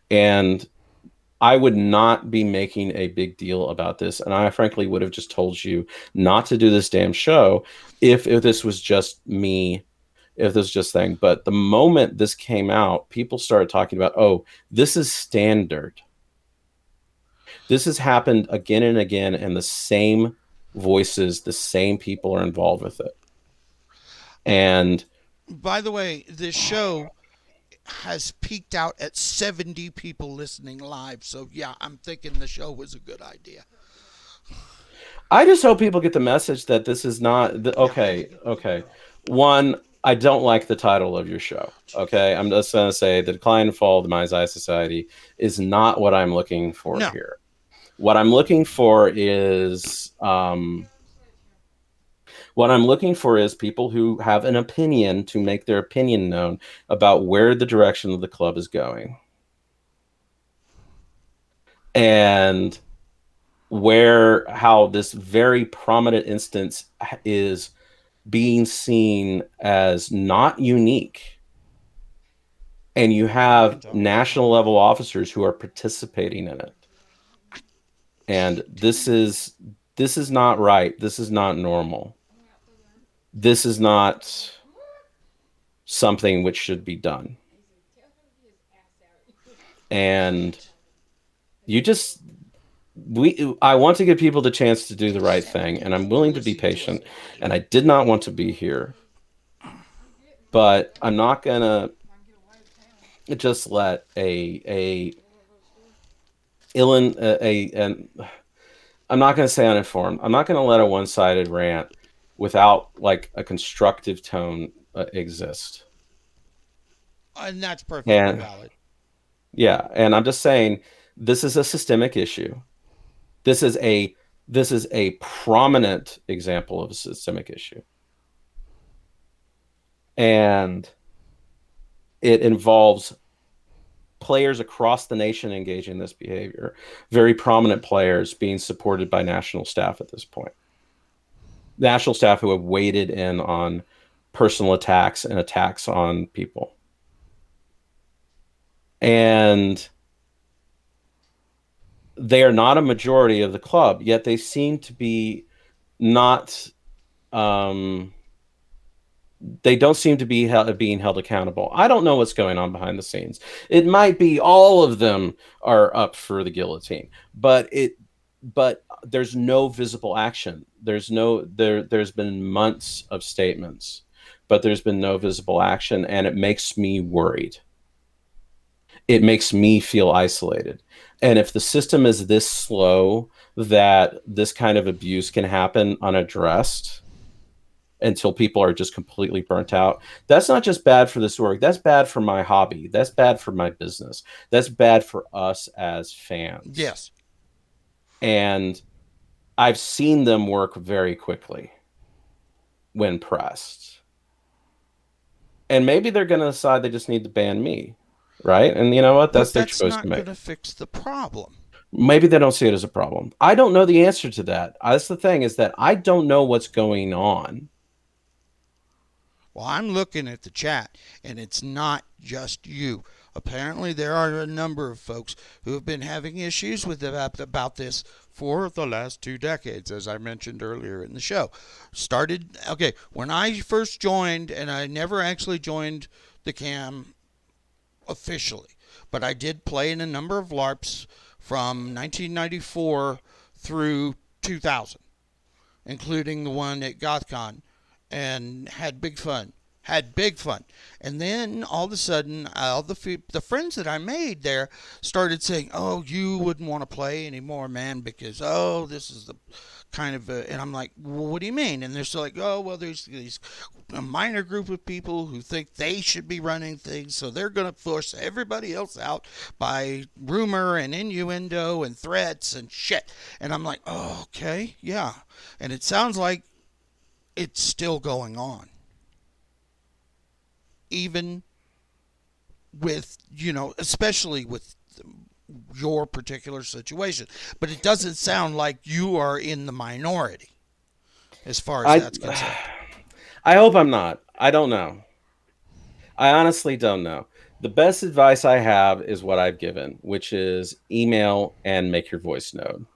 S1: And I would not be making a big deal about this. And I frankly would have just told you not to do this damn show if this was just me, if this was just thing. But the moment this came out, people started talking about, oh, this is standard. This has happened again and again, and the same voices, the same people are involved with it. And
S2: by the way, this show has peaked out at 70 people listening live. So yeah, I'm thinking the show was a good idea.
S1: I just hope people get the message that this is not okay. One, I don't like the title of your show. Okay, I'm just gonna say the decline and fall of the Mind's Eye Society is not what I'm looking for here. What I'm looking for is people who have an opinion to make their opinion known about where the direction of the club is going. And how this very prominent instance is being seen as not unique, and you
S2: I
S1: have
S2: don't
S1: national
S2: know.
S1: level officers who are participating in it. And this is not right. This is not normal. This is not something which should be done. And
S2: Right.
S1: you just we I want to give people the chance to do the right
S2: Just
S1: thing, and I'm
S2: people
S1: willing to be
S2: listening to us
S1: patient,
S2: lie.
S1: and I did not want to be here, but I'm not gonna just let a ill a an I'm not gonna say uninformed. I'm not gonna let a one-sided rant without like a constructive tone exist.
S2: And that's perfectly
S1: And
S2: valid.
S1: yeah, and I'm just saying this is a systemic issue. This is a this is a prominent example of a systemic issue. And it involves players across the nation engaging in this behavior, very prominent players being supported by national staff at this point. National staff who have waded in on personal attacks and attacks on people. And they are not a majority of the club, yet they seem to be not um, they don't seem to be being held accountable. I don't know what's going on behind the scenes. It might be all of them are up for the guillotine, but there's no visible action. There's been months of statements, but there's been no visible action, and it makes me worried. It makes me feel isolated. And if the system is this slow that this kind of abuse can happen unaddressed, until people are just completely burnt out. That's not just bad for this org. That's bad for my hobby. That's bad for my business. That's bad for us as fans.
S2: Yes.
S1: And I've seen them work very quickly when pressed. And maybe they're going to decide they just need to ban me, right? And you know what? That's
S2: But
S1: their
S2: that's
S1: choice to
S2: not
S1: make.
S2: going to fix the problem.
S1: Maybe they don't see it as a problem. I don't know the answer to that. That's the thing, is that I don't know what's going on.
S2: Well, I'm looking at the chat, and it's not just you. Apparently, there are a number of folks who have been having issues with about this for the last 2 decades, as I mentioned earlier in the show. Started, okay, when I first joined, and I never actually joined the cam officially, but I did play in a number of LARPs from 1994 through 2000, including the one at GothCon, and had big fun. Had big fun, and then all of a sudden, all the friends that I made there started saying, "Oh, you wouldn't want to play anymore, man, because this is the kind of," and I'm like, well, "What do you mean?" And they're still like, "Oh, well, there's these a minor group of people who think they should be running things, so they're going to force everybody else out by rumor and innuendo and threats and shit." And I'm like, "Oh, okay, yeah," and it sounds like it's still going on, even with, especially with your particular situation. But it doesn't sound like you are in the minority as far as
S1: I
S2: that's concerned.
S1: I hope I'm not. I don't know. I honestly don't know. The best advice I have is what I've given, which is email and make your voice known.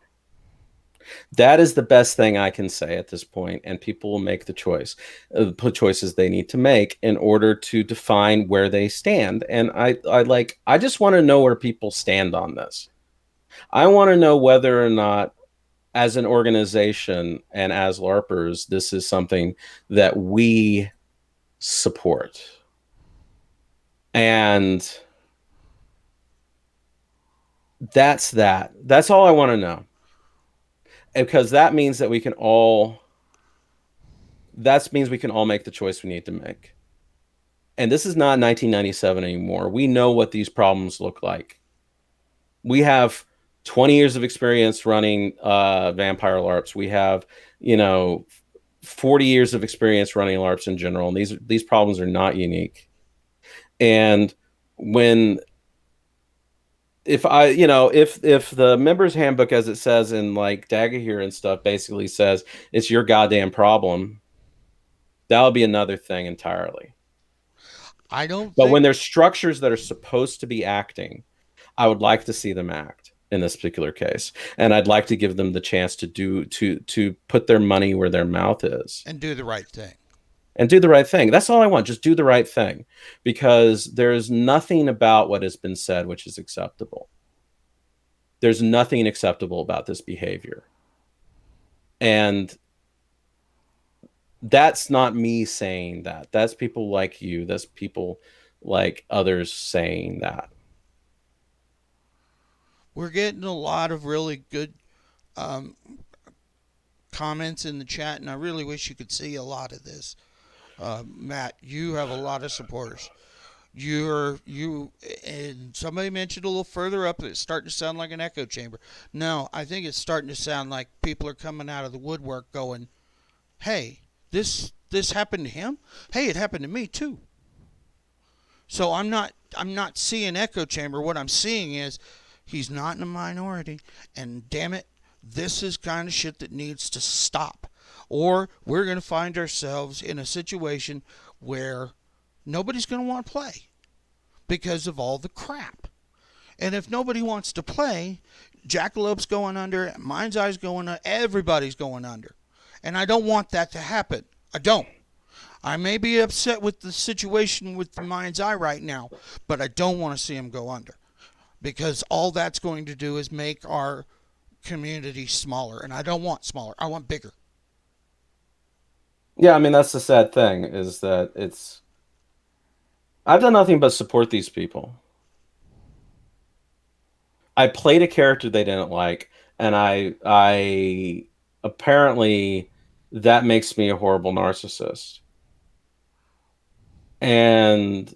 S1: That is the best thing I can say at this point, and people will make the choice, put choices they need to make in order to define where they stand. And I just want to know where people stand on this. I want to know whether or not, as an organization and as LARPers, this is something that we support. And that's that. That's all I want to know. Because that means that we can all make the choice we need to make. And this is not 1997 anymore. We know what these problems look like. We have 20 years of experience running vampire LARPs. We have, 40 years of experience running LARPs in general. And these problems are not unique. And when if the members handbook, as it says in like Dagger here and stuff, basically says it's your goddamn problem, that'll be another thing entirely.
S2: I don't
S1: But when
S2: think
S1: there's structures that are supposed to be acting, I would like to see them act in this particular case, and I'd like to give them the chance to put their money where their mouth is
S2: and do the right thing.
S1: and do the right thing. That's all I want. Just do the right thing, because there's nothing about what has been said which is acceptable. There's nothing acceptable about this behavior. And that's not me saying that. That's people like you. That's people like others saying that.
S2: We're getting a lot of really good um, comments in the chat, and I really wish you could see a lot of this. Matt, you have a lot of supporters. You and somebody mentioned a little further up that it's starting to sound like an echo chamber. No, I think it's starting to sound like people are coming out of the woodwork going, "Hey, this happened to him. Hey, it happened to me too." So I'm not seeing echo chamber. What I'm seeing is he's not in a minority, and damn it, this is kind of shit that needs to stop. Or we're going to find ourselves in a situation where nobody's going to want to play because of all the crap. And if nobody wants to play, Jackalop's going under, Mind's Eye's going under, everybody's going under. And I don't want that to happen. I don't. I may be upset with the situation with the Mind's Eye right now, but I don't want to see him go under. Because all that's going to do is make our community smaller. And I don't want smaller. I want bigger.
S1: Yeah, I mean, that's the sad thing, is that I've done nothing but support these people. I played a character they didn't like, and I apparently that makes me a horrible narcissist. And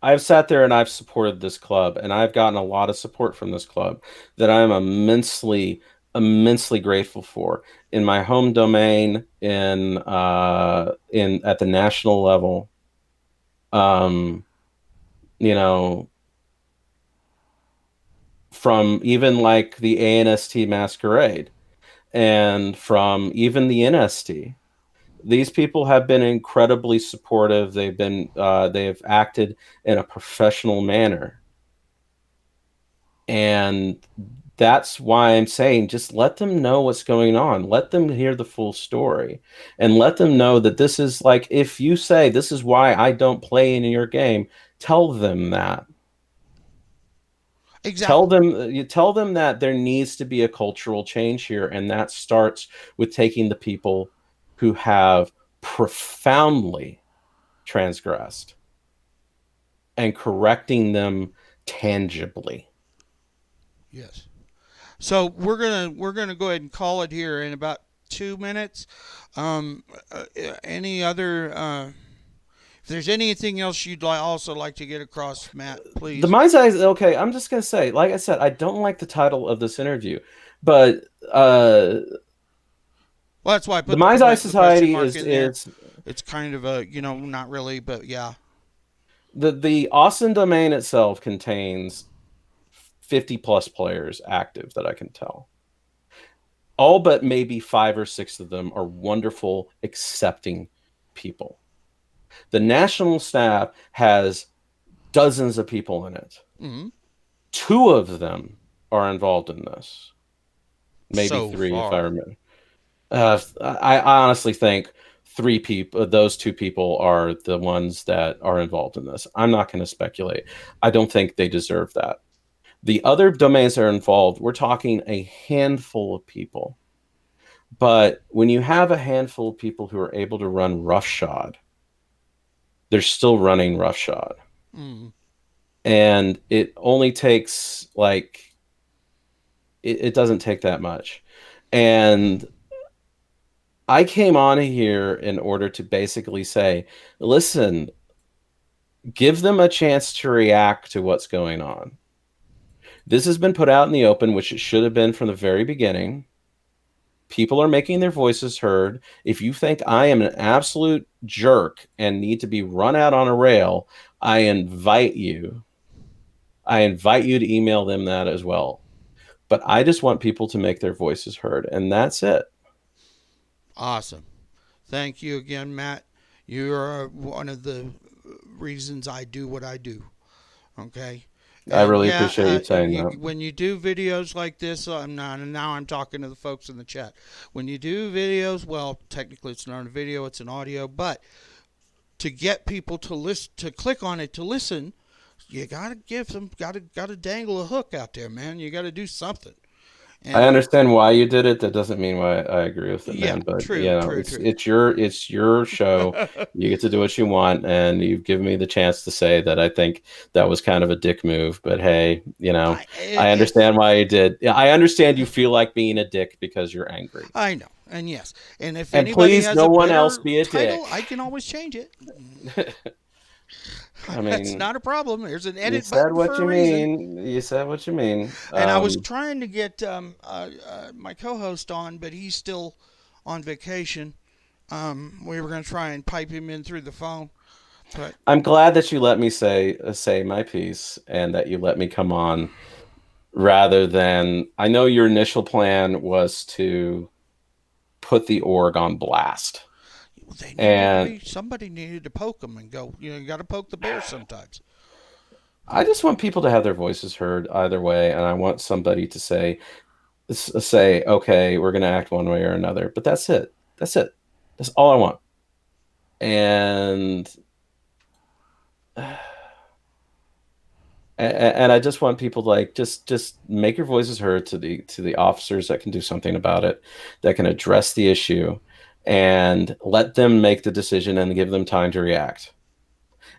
S1: I've sat there and I've supported this club, and I've gotten a lot of support from this club that I'm immensely grateful for in my home domain, in at the national level. Um, you know, from even like the ANST Masquerade and from even the NST. These people have been incredibly supportive. They have acted in a professional manner. And that's why I'm saying just let them know what's going on. Let them hear the full story, and let them know that this is like, if you say this is why I don't play in your game, tell them that.
S2: Exactly.
S1: You tell them that there needs to be a cultural change here, and that starts with taking the people who have profoundly transgressed and correcting them tangibly.
S2: Yes. So we're gonna go ahead and call it here in about 2 minutes. Um, any other? If there's anything else you'd also like to get across, Matt,
S1: The
S2: please.
S1: mind's eye is okay. I'm just gonna say, like I said, I don't like the title of this interview, but
S2: Well, that's why I
S1: the
S2: put
S1: mind's eye
S2: the question
S1: society
S2: mark in there.
S1: is
S2: It's kind of a not really, but yeah.
S1: the Austin domain itself contains 50 plus players active that I can tell. All but maybe 5 or 6 of them are wonderful, accepting people. The national staff has dozens of people in it.
S2: Mm-hmm.
S1: 2 of them are involved in this. Maybe
S2: So
S1: 3, if I
S2: far,
S1: remember. I honestly think 3 people, those 2 people are the ones that are involved in this. I'm not going to speculate. I don't think they deserve that. The other domains that are involved, we're talking a handful of people. But when you have a handful of people who are able to run roughshod, they're still running roughshod.
S2: mm,
S1: And it only takes it doesn't take that much. And I came on here in order to basically say, listen, give them a chance to react to what's going on. This has been put out in the open, which it should have been from the very beginning. People are making their voices heard. If you think I am an absolute jerk and need to be run out on a rail, I invite you. I invite you to email them that as well. But I just want people to make their voices heard, and that's it.
S2: awesome. Thank you again, Matt. You are one of the reasons I do what I do. Okay.
S1: I
S2: And
S1: really
S2: yeah,
S1: appreciate you saying that.
S2: when you do videos like this, now I'm talking to the folks in the chat. When you do videos, well, technically it's not a video, it's an audio, but to get people to listen, to click on it to listen, you gotta give them, gotta dangle a hook out there, man. You gotta do something.
S1: I
S2: And
S1: understand why you did it. That doesn't mean why I agree with it,
S2: yeah,
S1: man. But
S2: true, true, true.
S1: it's your show. You get to do what you want, and you've given me the chance to say that I think that was kind of a dick move. But hey, I
S2: If
S1: understand why you did. Yeah, I understand you feel like being a dick because you're angry.
S2: I know, and yes, and if
S1: And
S2: anybody
S1: please,
S2: has
S1: no
S2: a
S1: one else
S2: better
S1: be a
S2: title,
S1: dick.
S2: I can always change it.
S1: I
S2: That's
S1: mean,
S2: not a problem. There's an
S1: you
S2: edit
S1: said
S2: button
S1: what
S2: for a
S1: you
S2: reason.
S1: mean. You said what you mean.
S2: And I was trying to get my co-host on, but he's still on vacation. We were going to try and pipe him in through the phone, but
S1: I'm glad that you let me say my piece and that you let me come on rather than I know your initial plan was to put the org on blast.
S2: they needed to
S1: And
S2: be, somebody needed to poke them and go, you got to poke the bear sometimes.
S1: I just want people to have their voices heard either way, and I want somebody to say, okay, we're going to act one way or another, but that's it. That's it. That's all I want. And and I just want people to like just make your voices heard to the officers that can do something about it, that can address the issue, and let them make the decision and give them time to react.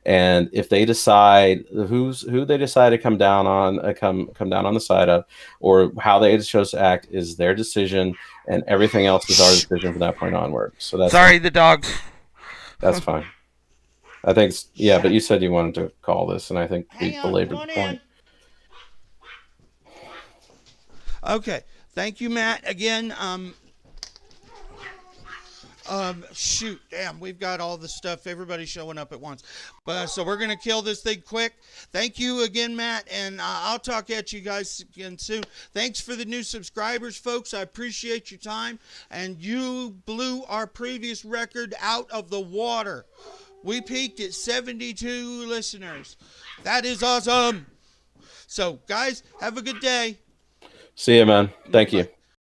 S1: And if they decide who they decide to come down on, come down on the side of, or how they chose to act is their decision, and everything else is our decision from that point onward. So that's it.
S2: Sorry, the dogs.
S1: That's fine. I think yeah, but you said you wanted to call this, and I think we
S2: Hang on, come
S1: belabored
S2: on
S1: the point.
S2: in. Okay, thank you, Matt. Again, shoot, damn, we've got all the stuff. Everybody's showing up at once, but so we're gonna kill this thing quick. Thank you again, Matt, and I'll talk at you guys again soon. Thanks for the new subscribers, folks. I appreciate your time, and you blew our previous record out of the water. We peaked at 72 listeners. That is awesome. So, guys, have a good day.
S1: See you, man. Thank you.
S2: Bye.